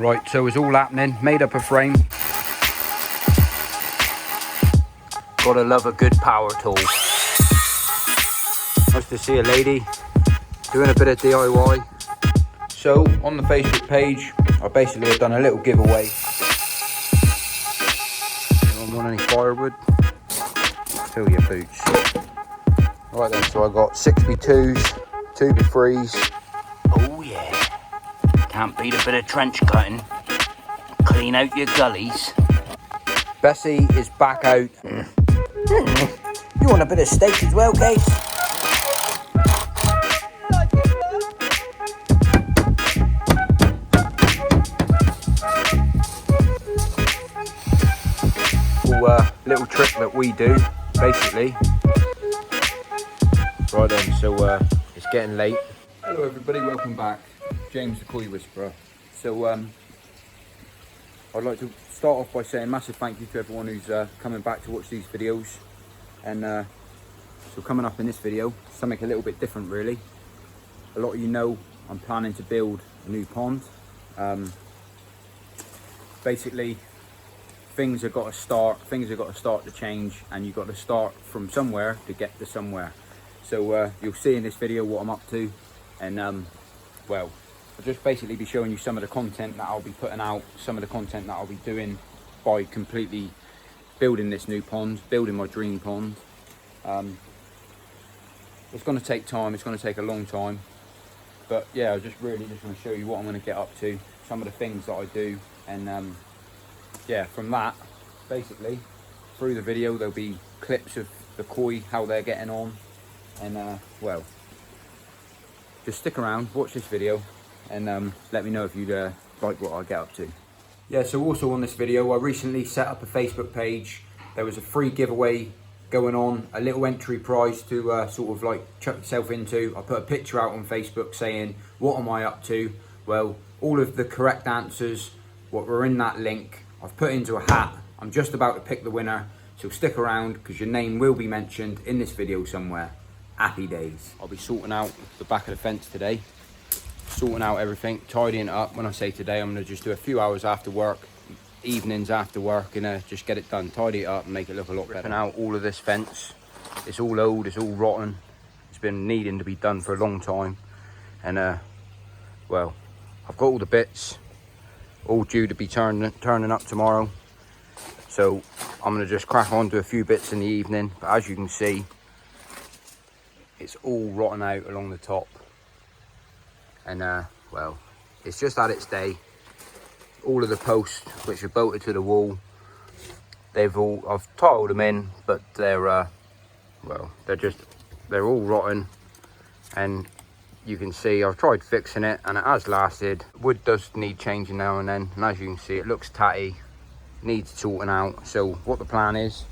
Right, so it's all happening. Made up a frame. Gotta love a good power tool. Nice to see a lady doing a bit of DIY. So on the Facebook page, I basically have done a little giveaway. Anyone want any firewood? Fill your boots. Right then, so I got 6x2s, 2x3s. Oh yeah. Can't beat a bit of trench cutting. Clean out your gullies. Bessie is back out. You want a bit of steak as well, Case? Little trick that we do, basically. Right then, so it's getting late. Hello everybody, welcome back. James the Koi Whisperer. So I'd like to start off by saying a massive thank you to everyone who's coming back to watch these videos. And so coming up in this video, something a little bit different really. A lot of you know I'm planning to build a new pond. Basically, things have got to start to change, and you've got to start from somewhere to get to somewhere. So you'll see in this video what I'm up to, and well, I'll just basically be showing you some of the content that I'll be putting out, some of the content that I'll be doing by completely building this new pond, building my dream pond. It's going to take time, it's going to take a long time, but yeah, I just want to show you what I'm going to get up to, some of the things that I do, and yeah, from that, basically, through the video, there'll be clips of the koi, how they're getting on, and well, just stick around, watch this video, and let me know if you'd like what I get up to. Yeah, so also on this video, I recently set up a Facebook page. There was a free giveaway going on, a little entry prize to sort of like chuck yourself into. I put a picture out on Facebook saying, what am I up to? Well, all of the correct answers, what were in that link, I've put into a hat. I'm just about to pick the winner, so stick around because your name will be mentioned in this video somewhere. Happy days. I'll be sorting out the back of the fence today, sorting out everything, tidying it up. When I say today, I'm going to just do a few hours after work, evenings after work, and just get it done, tidy it up and make it look a lot better. Ripping out all of this fence. It's all old, it's all rotten. It's been needing to be done for a long time, and well, I've got all the bits all due to be turning up tomorrow, so I'm going to just crack on to a few bits in the evening. But as you can see, it's all rotten out along the top, and well, it's just had its day. All of the posts which are bolted to the wall, I've tiled them in, but they're well, they're all rotten, and you can see I've tried fixing it and it has lasted. Wood does need changing now and then, and as you can see, it looks tatty, needs sorting out. So what the plan is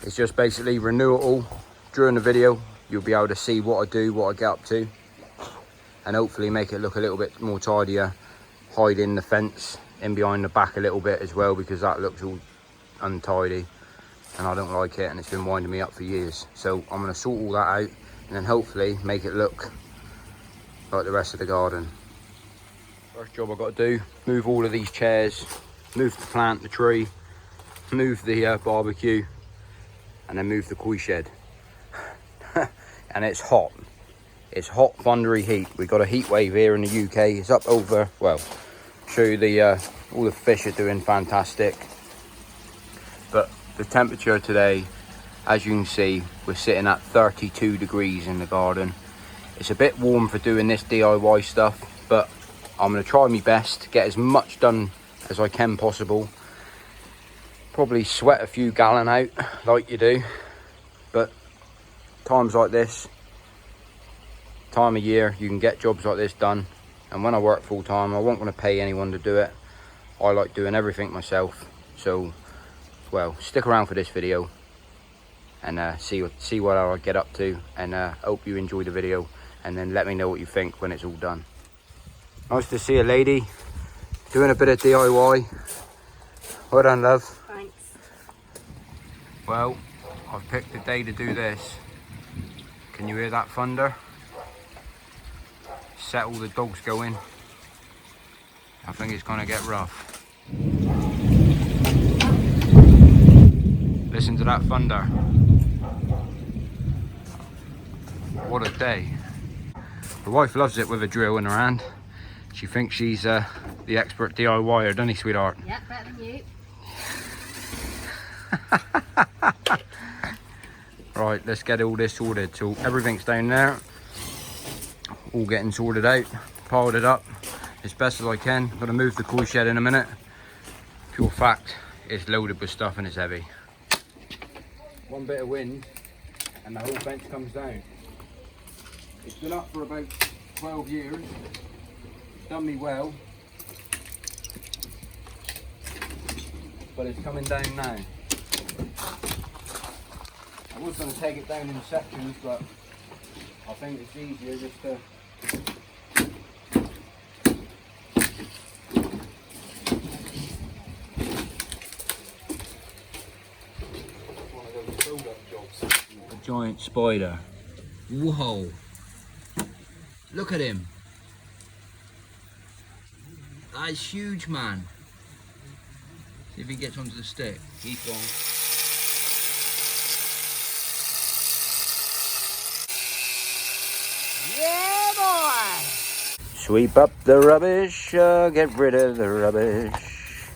just basically renew it all. During the video, you'll be able to see what I do, what I get up to, and hopefully make it look a little bit more tidier. Hide in the fence in behind the back a little bit as well, because that looks all untidy and I don't like it, and it's been winding me up for years. So I'm going to sort all that out, and then hopefully make it look like the rest of the garden. First job I've got to do, move all of these chairs, move the plant, the tree, move the barbecue, and then move the koi shed. And it's hot. It's hot, thundery heat. We've got a heat wave here in the UK. It's up over, well, show you the all the fish are doing fantastic. But the temperature today, as you can see, we're sitting at 32 degrees in the garden. It's a bit warm for doing this DIY stuff, but I'm going to try my best to get as much done as I can possible. Probably sweat a few gallon out like you do, but times like this, time of year, you can get jobs like this done. And when I work full time, I won't want to pay anyone to do it. I like doing everything myself. So, well, stick around for this video and see what I get up to, and hope you enjoy the video, and then let me know what you think when it's all done. Nice to see a lady doing a bit of DIY. Well done, love. Thanks. Well, I've picked the day to do this. Can you hear that thunder? Set all the dogs going. I think it's gonna get rough. Listen to that thunder. What a day. The wife loves it with a drill in her hand. She thinks she's the expert DIYer, doesn't he, sweetheart? Yep, better than you. Right, let's get all this sorted. So everything's down there, all getting sorted out, piled it up as best as I can. I'm gonna move the cool shed in a minute. Pure fact, it's loaded with stuff and it's heavy. One bit of wind and the whole fence comes down. It's been up for about 12 years. It's done me well, but it's coming down now. I was going to take it down in sections, but I think it's easier just to one of those build-up jobs. A giant spider. Whoa! Look at him. That's huge, man. See if he gets onto the stick. He's gone. Yeah, boy! Sweep up the rubbish, get rid of the rubbish.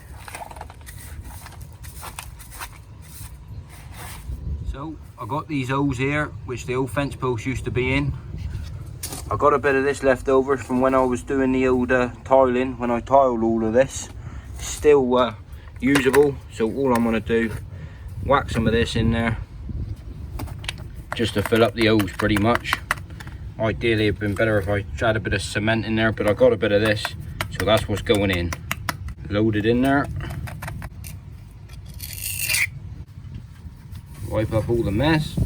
So, I got these holes here, which the old fence post used to be in. I got a bit of this left over from when I was doing the old tiling, when I tiled all of this. Still usable, so all I'm going to do, whack some of this in there, just to fill up the holes pretty much. Ideally it'd been better if I had a bit of cement in there, but I got a bit of this, so that's what's going in. Loaded in there. Wipe up all the mess.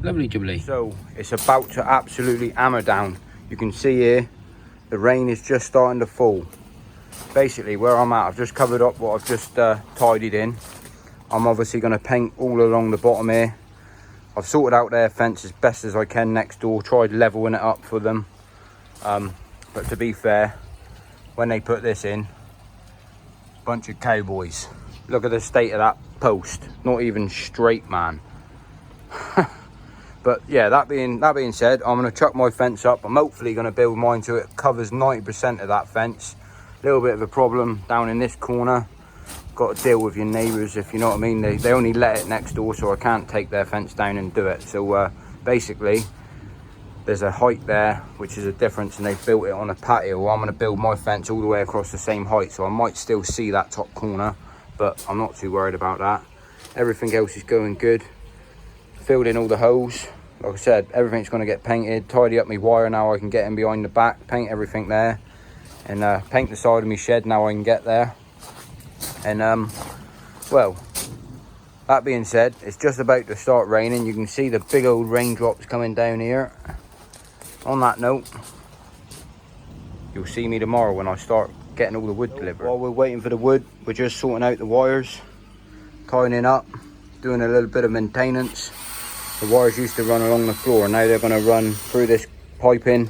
Lovely jubbly. So it's about to absolutely hammer down. You can see here the rain is just starting to fall. Basically where I'm at, I've just covered up what I've just tidied in. I'm obviously going to paint all along the bottom here. I've sorted out their fence as best as I can next door, tried leveling it up for them, but to be fair, when they put this in, bunch of cowboys. Look at the state of that post, not even straight, man. But yeah, that being said, I'm going to chuck my fence up. I'm hopefully going to build mine so it covers 90% of that fence. A little bit of a problem down in this corner. Got to deal with your neighbours, if you know what I mean. They only let it next door, so I can't take their fence down and do it. So basically, there's a height there, which is a difference, and they've built it on a patio. Well, I'm going to build my fence all the way across the same height, so I might still see that top corner, but I'm not too worried about that. Everything else is going good. Filled in all the holes. Like I said, everything's going to get painted. Tidy up my wire now. I can get in behind the back, paint everything there, and paint the side of my shed now I can get there. And well, that being said, it's just about to start raining. You can see the big old raindrops coming down here. On that note, you'll see me tomorrow when I start getting all the wood delivered. While we're waiting for the wood, we're just sorting out the wires, tightening up, doing a little bit of maintenance. The wires used to run along the floor, and now they're going to run through this piping,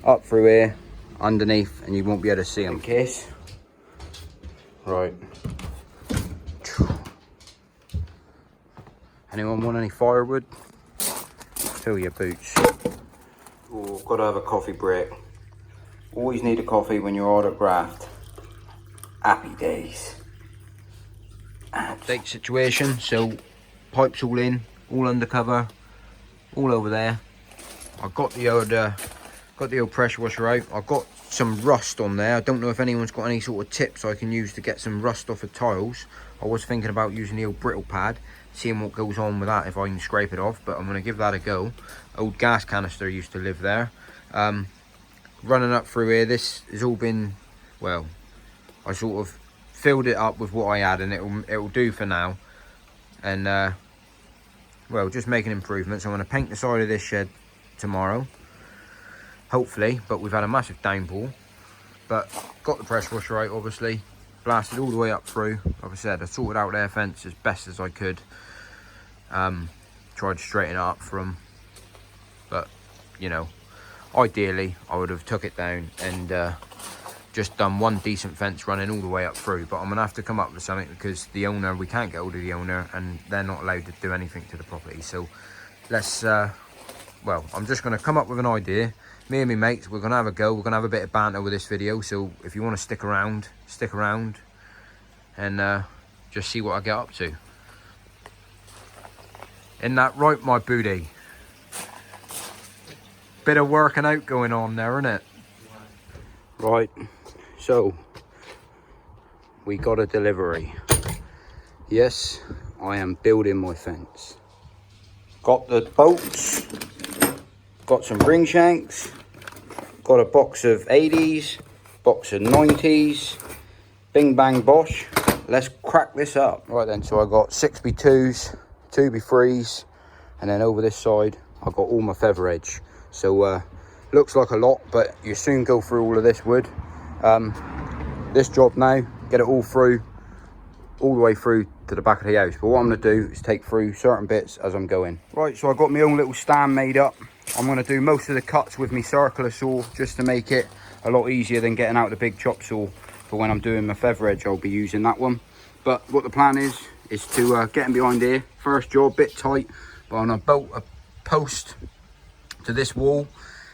up through here, underneath, and you won't be able to see them. In case. Right. Anyone want any firewood? Fill your boots. Oh, got to have a coffee break. Always need a coffee when you're out of graft. Happy days. Update situation, so pipes all in, all undercover, all over there. I got the old pressure washer out. I got some rust on there. I don't know if anyone's got any sort of tips I can use to get some rust off of tiles. I was thinking about using the old brittle pad, seeing what goes on with that, if I can scrape it off, but I'm going to give that a go. Old gas canister used to live there. Running up through here, this has all been, well, I sort of filled it up with what I had, and it'll do for now. And well, just making improvements. I'm going to paint the side of this shed tomorrow, hopefully, but we've had a massive downpour. But got the pressure washer out, obviously, blasted all the way up through. Like I said, I sorted out their fence as best as I could. Tried tried to straighten it up for them. But, you know, ideally I would have took it down and just done one decent fence running all the way up through. But I'm gonna have to come up with something because the owner, we can't get hold of the owner and they're not allowed to do anything to the property. So let's well, I'm just gonna come up with an idea. Me and my mates, we're gonna have a go. We're gonna have a bit of banter with this video. So if you want to stick around and just see what I get up to. Isn't that right, my booty? Bit of working out going on there, isn't it? Right, so we got a delivery. Yes, I am building my fence. Got the bolts, got some ring shanks, got a box of 80s, box of 90s, bing bang bosh. Let's crack this up. Right then, so I got 6x2s, 2x3s, and then over this side I got all my feather edge. So looks like a lot, but you soon go through all of this wood. This job now, get it all through, all the way through to the back of the house. But what I'm going to do is take through certain bits as I'm going. Right, so I got my own little stand made up. I'm going to do most of the cuts with my circular saw just to make it a lot easier than getting out the big chop saw. For when I'm doing my feather edge, I'll be using that one. But what the plan is to get in behind here. First job, bit tight, but I'm going to bolt a post to this wall,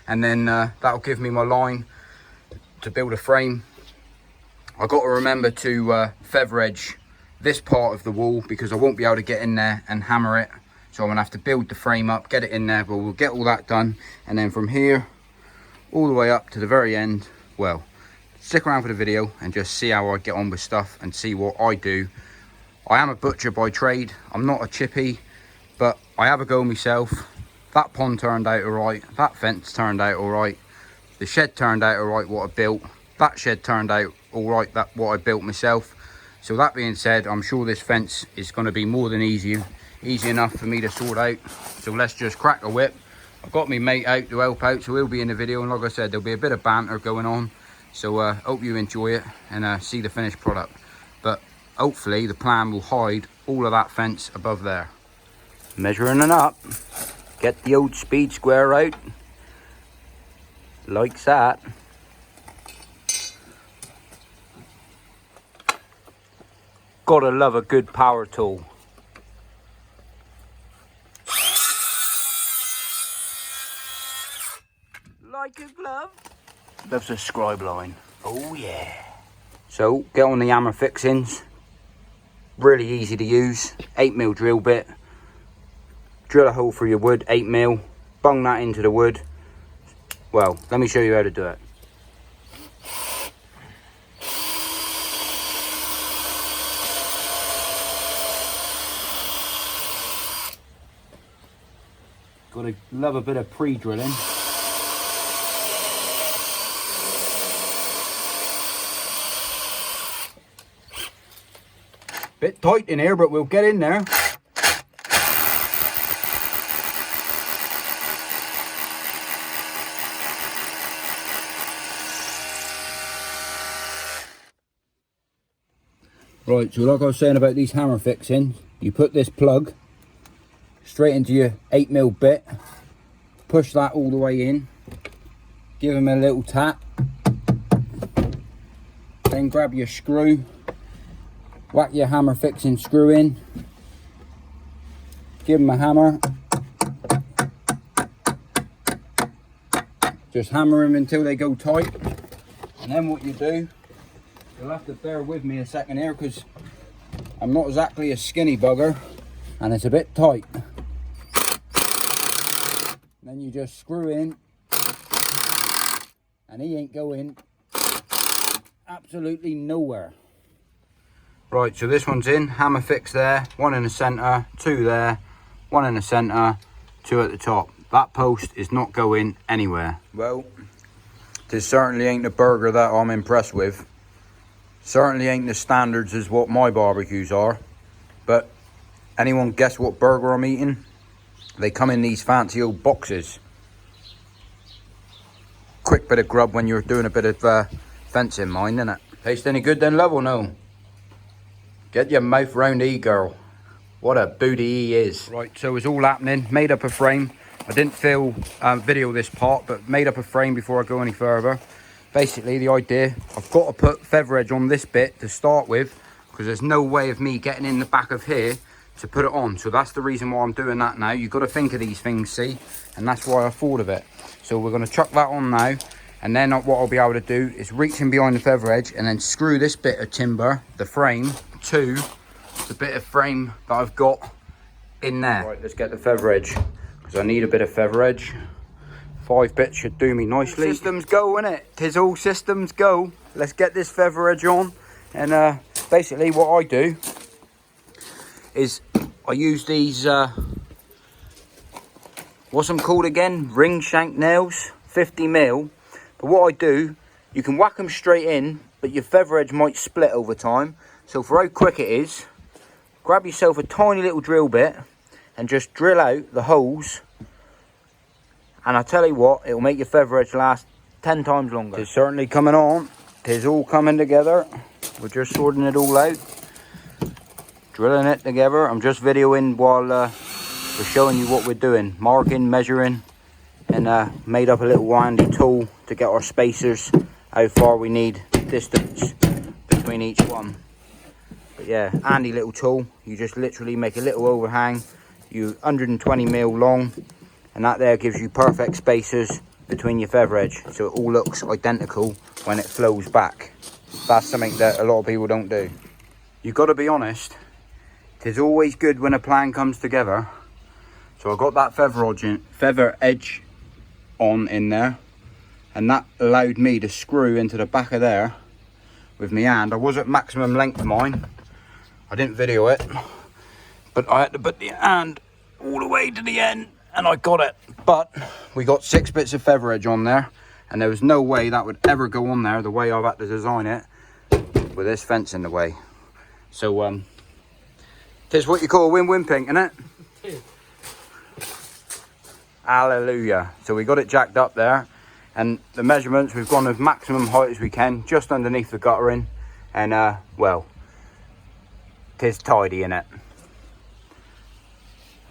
and then that'll give me my line to build a frame. I've got to remember to feather edge this part of the wall because I won't be able to get in there and hammer it. So I'm gonna have to build the frame up, get it in there, but we'll get all that done. And then from here, all the way up to the very end, well, stick around for the video and just see how I get on with stuff and see what I do. I am a butcher by trade. I'm not a chippy, but I have a go myself. That pond turned out all right. That fence turned out all right. The shed turned out all right, what I built. That shed turned out all right, that what I built myself. So that being said, I'm sure this fence is going to be more than easy enough for me to sort out. So let's just crack a whip. I've got my mate out to help out, so he'll be in the video. And like I said, there'll be a bit of banter going on. So hope you enjoy it and see the finished product. But hopefully the plan will hide all of that fence above there. Measuring it up. Get the old speed square out. Like that. Gotta love a good power tool. Like a glove. Loves a scribe line. Oh yeah. So get on the hammer fixings. Really easy to use. 8mm drill bit. Drill a hole through your wood, 8mm. Bung that into the wood. Well, let me show you how to do it. Gotta love a bit of pre-drilling. Bit tight in here, but we'll get in there. Right, so like I was saying about these hammer fixings, you put this plug straight into your 8mm bit, push that all the way in, give them a little tap, then grab your screw, whack your hammer fixing screw in, give them a hammer, just hammer them until they go tight. And then what you do, you'll have to bear with me a second here because I'm not exactly a skinny bugger and it's a bit tight. Then you just screw in and he ain't going absolutely nowhere. Right, so this one's in, hammer fix there, one in the centre, two there, one in the centre, two at the top. That post is not going anywhere. Well, this certainly ain't the burger that I'm impressed with. Certainly ain't the standards as what my barbecues are. But anyone guess what burger I'm eating? They come in these fancy old boxes. Quick bit of grub when you're doing a bit of fencing, mind, innit? Taste any good then, love, or no? Get your mouth round E, girl. What a booty he is. Right, so it's all happening. Made up a frame. I didn't video this part, but made up a frame before I go any further. Basically, the idea, I've got to put feather edge on this bit to start with, because there's no way of me getting in the back of here to put it on. So that's the reason why I'm doing that now. You've got to think of these things, see? And that's why I thought of it. So we're going to chuck that on now. And then what I'll be able to do is reach in behind the feather edge and then screw this bit of timber, the frame, to the bit of frame that I've got in there. Right, let's get the feather edge, because I need a bit of feather edge. 5 bits should do me nicely. Systems go, innit? 'Tis all systems go. Let's get this feather edge on. And basically what I do is I use these, what's them called again? Ring shank nails, 50mm. But what I do, you can whack them straight in, but your feather edge might split over time. So for how quick it is, grab yourself a tiny little drill bit and just drill out the holes. And I tell you what, it'll make your feather edge last 10 times longer. It's certainly coming on. It's all coming together. We're just sorting it all out. Drilling it together. I'm just videoing while we're showing you what we're doing. Marking, measuring, and made up a little handy tool to get our spacers, how far we need distance between each one. But yeah, handy little tool. You just literally make a little overhang. You 120mm long, and that there gives you perfect spacers between your feather edge, so it all looks identical when it flows back. That's something that a lot of people don't do. You've got to be honest, it's always good when a plan comes together. So I got that feather edge on in there, and that allowed me to screw into the back of there with my hand. I was at maximum length mine. I didn't video it, but I had to put the hand all the way to the end, and I got it. But we got 6 bits of feather edge on there, and there was no way that would ever go on there the way I've had to design it, with this fence in the way. So it's what you call a win-win pink, isn't it? Hallelujah. So we got it jacked up there, and the measurements, we've gone as maximum height as we can, just underneath the guttering, and well, 'tis tidy, innit?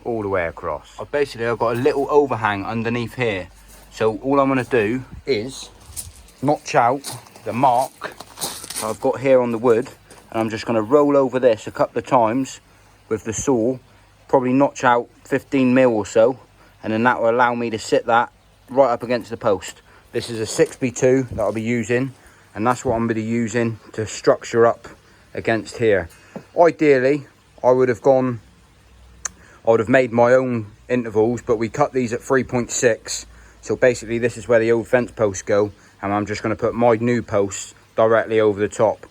All the way across. I've got a little overhang underneath here, so all I'm going to do is notch out the mark that I've got here on the wood, and I'm just going to roll over this a couple of times with the saw, probably notch out 15mm or so, and then that will allow me to sit that right up against the post. This is a 6x2 that I'll be using, and that's what I'm going to be using to structure up against here. Ideally, I would have made my own intervals, but we cut these at 3.6. So basically this is where the old fence posts go, and I'm just going to put my new posts directly over the top.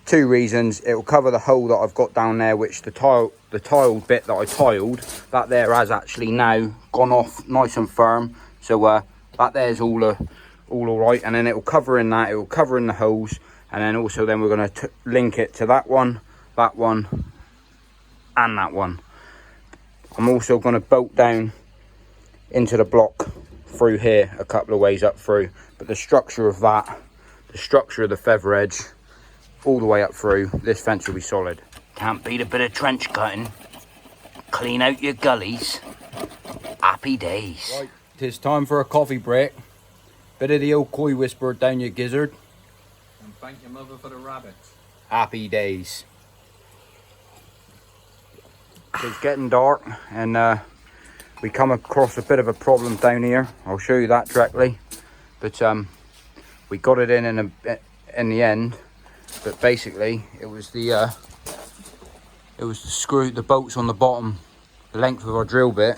2 reasons: it will cover the hole that I've got down there, which the tiled bit that I tiled, that there has actually now gone off nice and firm. So that there's all right, and then it will cover in that, it will cover in the holes, and then also then we're going to link it to that one, and that one. I'm also going to bolt down into the block through here a couple of ways up through, but the structure of that, the structure of the feather edge, all the way up through, this fence will be solid. Can't beat a bit of trench cutting. Clean out your gullies. Happy days. Right, it's time for a coffee break. Bit of the old koi whisperer down your gizzard. And thank your mother for the rabbits. Happy days. It's getting dark, and we come across a bit of a problem down here. I'll show you that directly. But we got it in the end. But basically, it was the screw, the bolts on the bottom, the length of our drill bit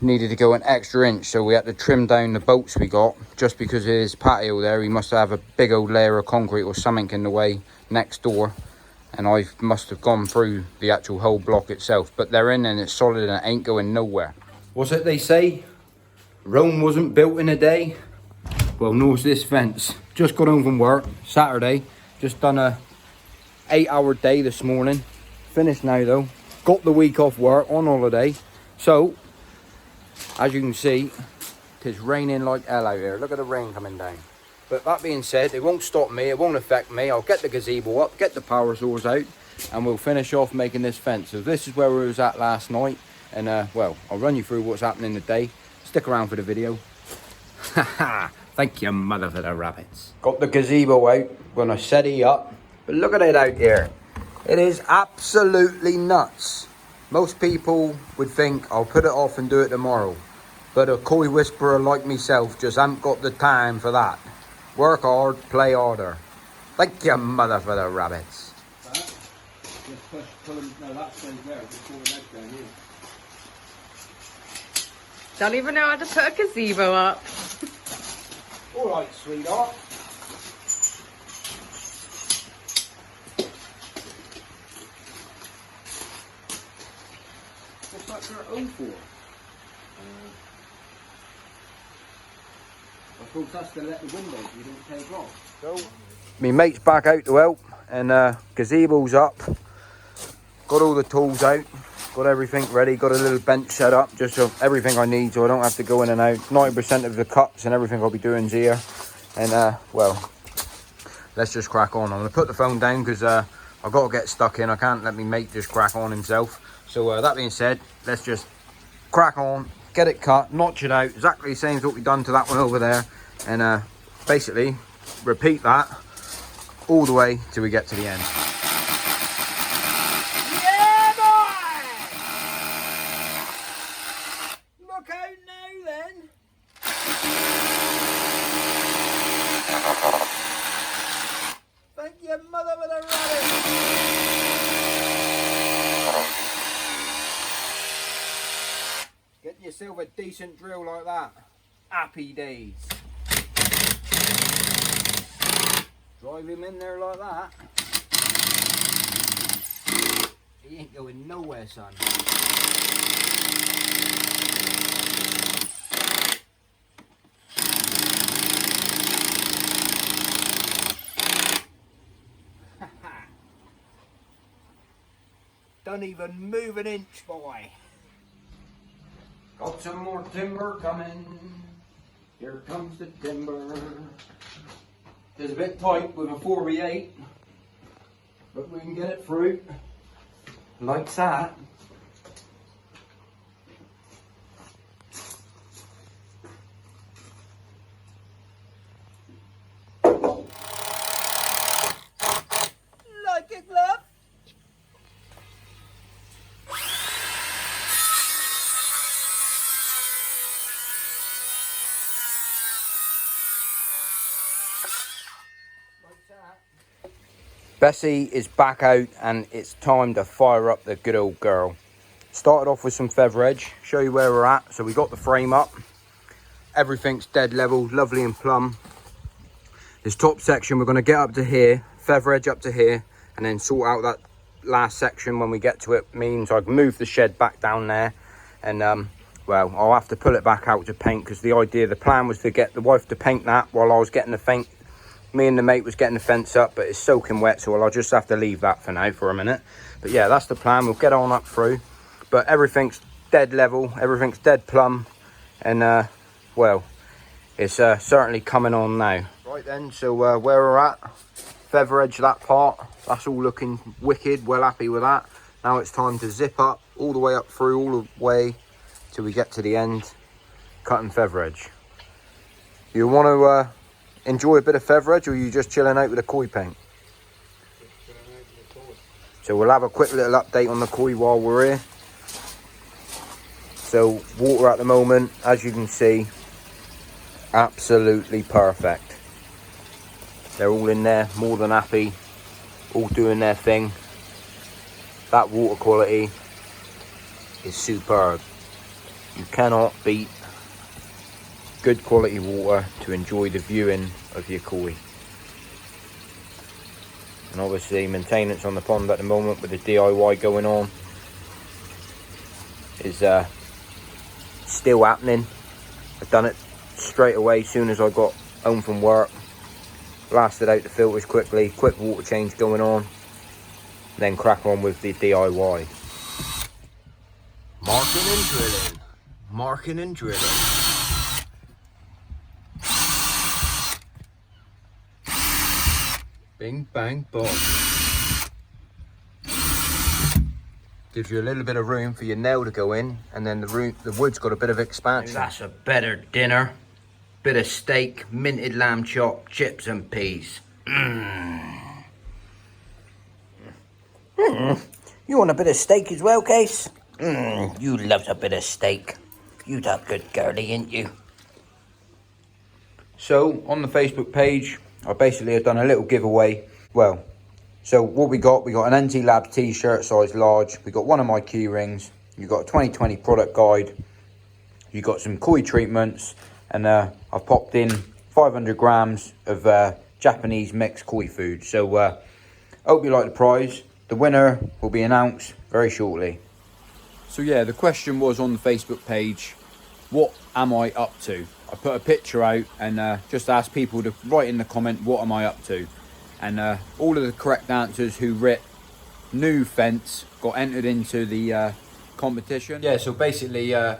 needed to go an extra inch, so we had to trim down the bolts we got, just because of his patio there. He must have a big old layer of concrete or something in the way next door, and I must have gone through the actual whole block itself. But they're in, and it's solid, and it ain't going nowhere. What's it they say? Rome wasn't built in a day. Well, nor's this fence. Just got home from work, Saturday. Just done a 8-hour day this morning. Finished now though. Got the week off work, on holiday. So, as you can see, it's raining like hell out here. Look at the rain coming down. But that being said, it won't stop me, it won't affect me. I'll get the gazebo up, get the power saws out, and we'll finish off making this fence. So this is where we was at last night, and well, I'll run you through what's happening today. Stick around for the video. Haha, thank you mother for the rabbits. Got the gazebo out, gonna set it up, but look at it out here. It is absolutely nuts. Most people would think I'll put it off and do it tomorrow, but a koi whisperer like myself just ain't got the time for that. Work hard, play harder. Thank you mother for the rabbits. Just pull them, no, that stays there, just pull the legs down here. Don't even know how to put a gazebo up. All right, sweetheart. What's that dirt hole for? I suppose that's to let the windows you don't take off. So, my mate's back out to help, and gazebo's up. Got all the tools out. Got everything ready, got a little bench set up, just so everything I need so I don't have to go in and out. 90% of the cuts and everything I'll be doing is here. And well, let's just crack on. I'm gonna put the phone down because I've got to get stuck in. I can't let me mate just crack on himself. So that being said, let's just crack on, get it cut, notch it out, exactly the same as what we've done to that one over there. And basically repeat that all the way till we get to the end. Thank you, mother with a rabbit. Get yourself a decent drill like that. Happy days. Drive him in there like that. He ain't going nowhere, son. Don't even move an inch, boy. Got some more timber coming. Here comes the timber. It's a bit tight with a 4x8, but we can get it through like that. Like a glove. Bessie is back out and it's time to fire up the good old girl. Started off with some feather edge, show you where we're at. So we got the frame up, everything's dead level, lovely and plumb. This top section we're going to get up to here, feather edge up to here, and then sort out that last section when we get to it. Means I've moved the shed back down there, and well, I'll have to pull it back out to paint, because the plan was to get the wife to paint that while I was getting the fence. Me and the mate was getting the fence up, but it's soaking wet, so I'll just have to leave that for now for a minute. But yeah, that's the plan. We'll get on up through, but everything's dead level, everything's dead plumb, and well, it's certainly coming on now. Right then, so where we're at, feather edge that part, that's all looking wicked, well happy with that. Now it's time to zip up all the way up through, all the way till we get to the end, cutting feather edge. You want to enjoy a bit of feather edge, or are you just chilling out with the koi paint? So we'll have a quick little update on the koi while we're here. So water at the moment, as you can see, absolutely perfect. They're all in there, more than happy, all doing their thing. That water quality is superb. You cannot beat good quality water to enjoy the viewing of your koi. And obviously maintenance on the pond at the moment with the DIY going on is still happening. I've done it straight away as soon as I got home from work. Blasted out the filters quickly, quick water change going on, then crack on with the DIY. Marking and drilling. Marking and drilling. Bing, bang, boom. Gives you a little bit of room for your nail to go in, and then the wood's got a bit of expansion. That's a better dinner. Bit of steak, minted lamb chop, chips and peas. You want a bit of steak as well, Case? You love a bit of steak. You that good girlie, ain't you? So on the Facebook page, I basically have done a little giveaway. Well, so what we got an NT Labs t-shirt size large. We got one of my key rings. You got a 2020 product guide. You got some koi treatments, and I've popped in 500 grams of Japanese mixed koi food. So I hope you like the prize. The winner will be announced very shortly. So yeah, the question was on the Facebook page, what am I up to? I put a picture out and just asked people to write in the comment, what am I up to? And all of the correct answers who writ new fence got entered into the competition. Yeah, so basically I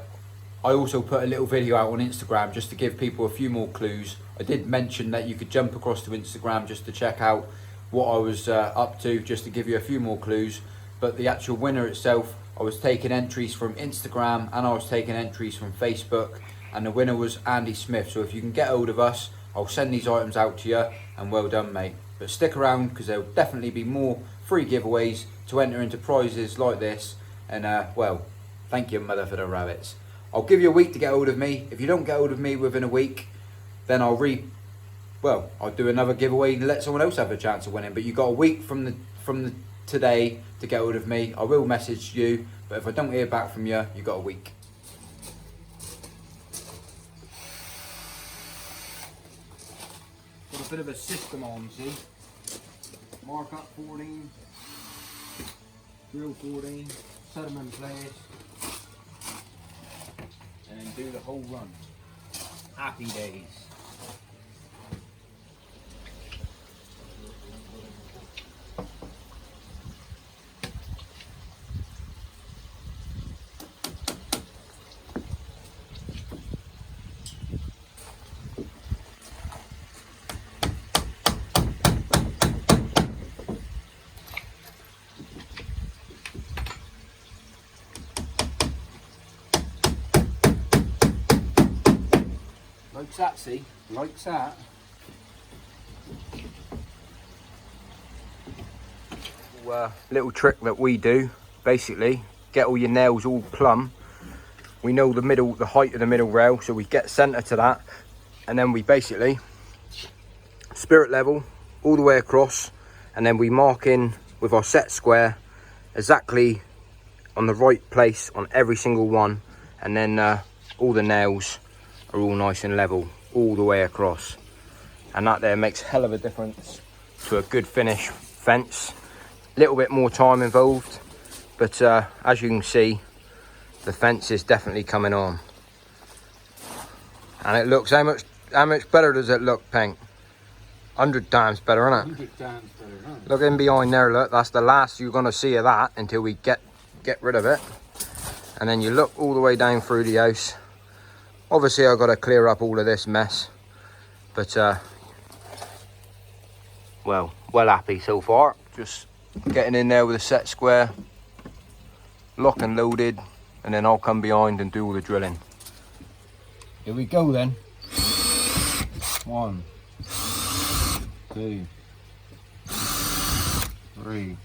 also put a little video out on Instagram just to give people a few more clues. I did mention that you could jump across to Instagram just to check out what I was up to, just to give you a few more clues. But the actual winner itself, I was taking entries from Instagram and I was taking entries from Facebook, and the winner was Andy Smith. So if you can get hold of us, I'll send these items out to you, and well done, mate. But stick around, because there'll definitely be more free giveaways to enter into prizes like this. And well, thank you, mother for the rabbits. I'll give you a week to get hold of me. If you don't get hold of me within a week, then I'll do another giveaway and let someone else have a chance of winning. But you got a week from the today to get hold of me. I will message you, but if I don't hear back from you, you got a week. Got a bit of a system on, see? Mark up 14, drill 14, set them in place, and then do the whole run. Happy days. Like that, see? Like that. Little trick that we do, basically, get all your nails all plumb. We know the height of the middle rail, so we get centre to that, and then we basically spirit level all the way across, and then we mark in with our set square exactly on the right place on every single one, and then all the nails are all nice and level all the way across, and that there makes hell of a difference to a good finish fence. Little bit more time involved, but as you can see, the fence is definitely coming on, and it looks, how much better does it look, Pink? 100 times better, isn't it? 100 times better, huh? Look in behind there, look, that's the last you're going to see of that until we get rid of it. And then you look all the way down through the house. Obviously I've got to clear up all of this mess, but well happy so far. Just getting in there with a set square, lock and loaded, and then I'll come behind and do all the drilling. Here we go then. 1, 2, 3,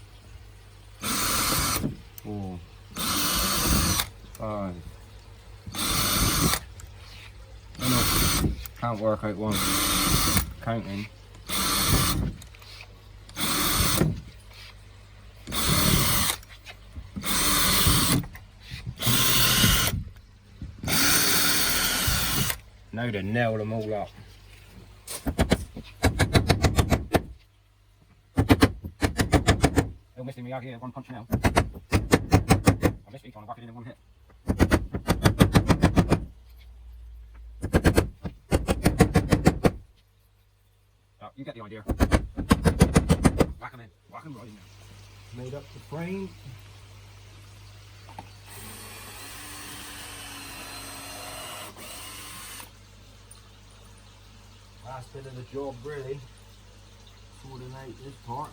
4, 5. Can't work out one. Counting. Now to nail them all up. Don't miss me out here, one punch now. I missed me trying to whack it in one hit. You get the idea. Whack them in. Whack them right in there. Made up the frame. Last bit of the job, really. Sorting out this part.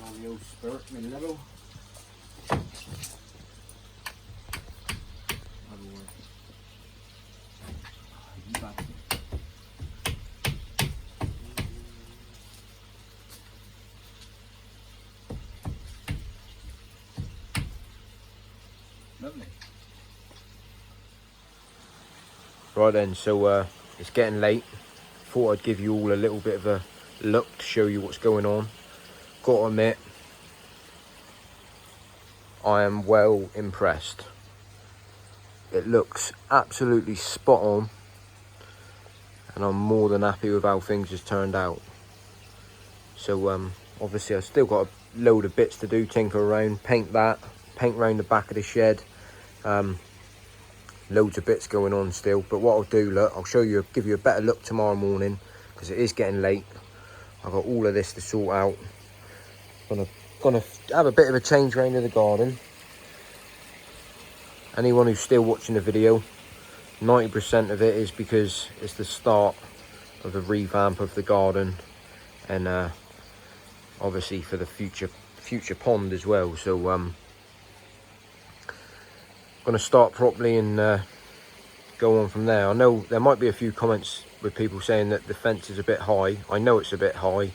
On the old spirit mid-level. Lovely. Right then, so it's getting late. Thought I'd give you all a little bit of a look to show you what's going on. Got to admit, I am well impressed. It looks absolutely spot on, and I'm more than happy with how things has turned out. So obviously I've still got a load of bits to do, tinker around, paint around the back of the shed. Loads of bits going on still, but what I'll do, look, I'll show you, give you a better look tomorrow morning, because it is getting late. I've got all of this to sort out. Gonna have a bit of a change round of the garden. Anyone who's still watching the video, 90% of it is because it's the start of the revamp of the garden, and obviously for the future pond as well. So going to start properly and go on from there. I know there might be a few comments with people saying that the fence is a bit high. I know it's a bit high.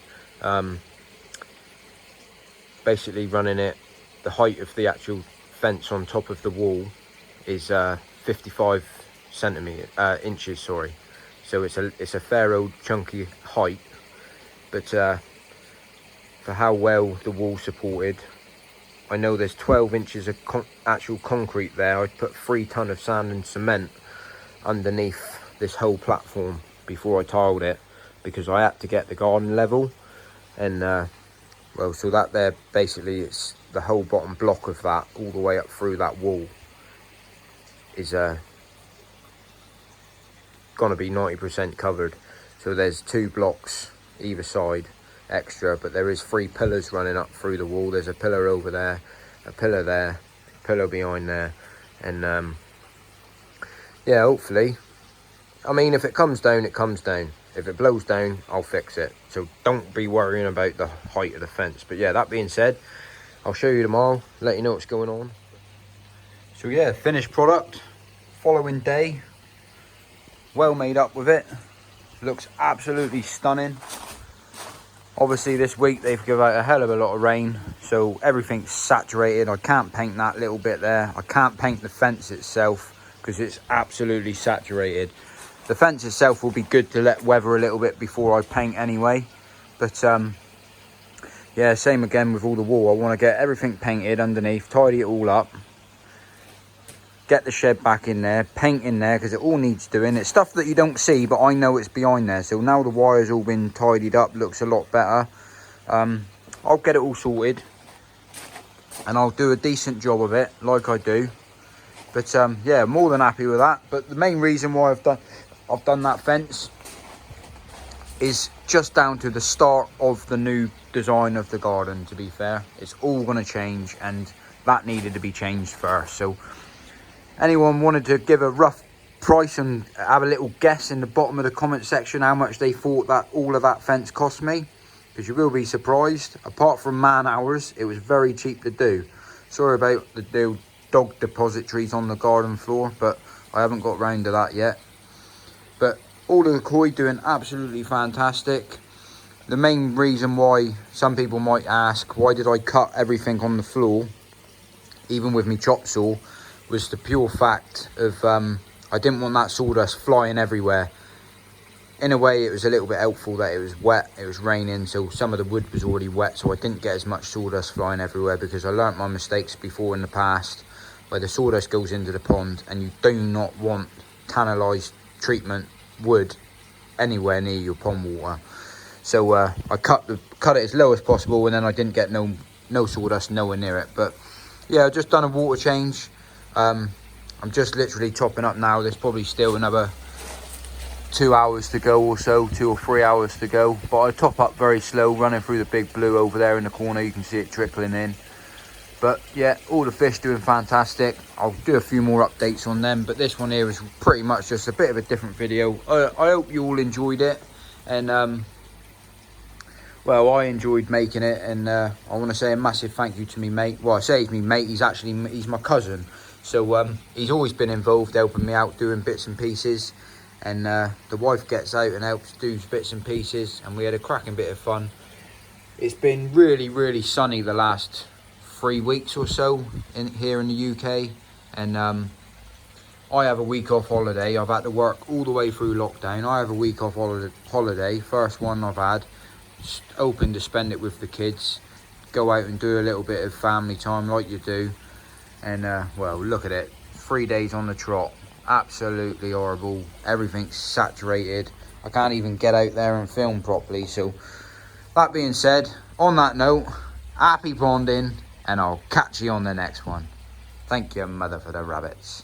Basically running it, the height of the actual fence on top of the wall is 55 inches, sorry. So it's a fair old chunky height, but for how well the wall supported, I know there's 12 inches of actual concrete there. I'd put 3 ton of sand and cement underneath this whole platform before I tiled it, because I had to get the garden level. And well, so that there, basically it's the whole bottom block of that all the way up through that wall is gonna be 90% covered. So there's 2 blocks either side extra, but there is 3 pillars running up through the wall. There's a pillar over there, a pillar there, a pillar behind there, and yeah, hopefully, I mean, if it comes down, it comes down. If it blows down, I'll fix it. So don't be worrying about the height of the fence. But yeah, that being said, I'll show you tomorrow, let you know what's going on. So yeah, finished product, following day, well made up with it. Looks absolutely stunning. Obviously this week they've given out a hell of a lot of rain, so everything's saturated. I can't paint that little bit there. I can't paint the fence itself because it's absolutely saturated. The fence itself will be good to let weather a little bit before I paint anyway. But yeah, same again with all the wall. I want to get everything painted underneath, tidy it all up, get the shed back in there, paint in there, because it all needs doing. It's stuff that you don't see, but I know it's behind there. So now the wire's all been tidied up, looks a lot better. I'll get it all sorted, and I'll do a decent job of it, like I do. But yeah, more than happy with that. But the main reason why I've done that fence is just down to the start of the new design of the garden, to be fair. It's all going to change, and that needed to be changed first. So anyone wanted to give a rough price and have a little guess in the bottom of the comment section how much they thought that all of that fence cost me, because you will be surprised. Apart from man hours, it was very cheap to do. Sorry about the dog depositories on the garden floor, but I haven't got round to that yet. But all of the koi doing absolutely fantastic. The main reason why some people might ask, why did I cut everything on the floor, even with me chop saw, was the pure fact of I didn't want that sawdust flying everywhere. In a way, it was a little bit helpful that it was wet, it was raining, so some of the wood was already wet, so I didn't get as much sawdust flying everywhere, because I learnt my mistakes before in the past, where the sawdust goes into the pond, and you do not want tannalised treatment wood anywhere near your pond water. So I cut it as low as possible, and then I didn't get no sawdust nowhere near it. But yeah, I've just done a water change. I'm just literally topping up now. There's probably still another 2 hours to go or so, 2 or 3 hours to go. But I top up very slow, running through the big blue over there in the corner. You can see it trickling in. But yeah, all the fish doing fantastic. I'll do a few more updates on them, but this one here is pretty much just a bit of a different video. I hope you all enjoyed it, and well, I enjoyed making it, and I want to say a massive thank you to me mate. Well, I say he's me mate, he's my cousin. So he's always been involved, helping me out, doing bits and pieces. And the wife gets out and helps do bits and pieces, and we had a cracking bit of fun. It's been really, really sunny the last 3 weeks or so here in the UK, and I have a week off holiday. I've had to work all the way through lockdown. I have a week off holiday, first one I've had. Just hoping to spend it with the kids, go out and do a little bit of family time like you do. And well, look at it, 3 days on the trot. Absolutely horrible. Everything's saturated. I can't even get out there and film properly. So that being said, on that note, happy bonding, and I'll catch you on the next one. Thank you, mother, for the rabbits.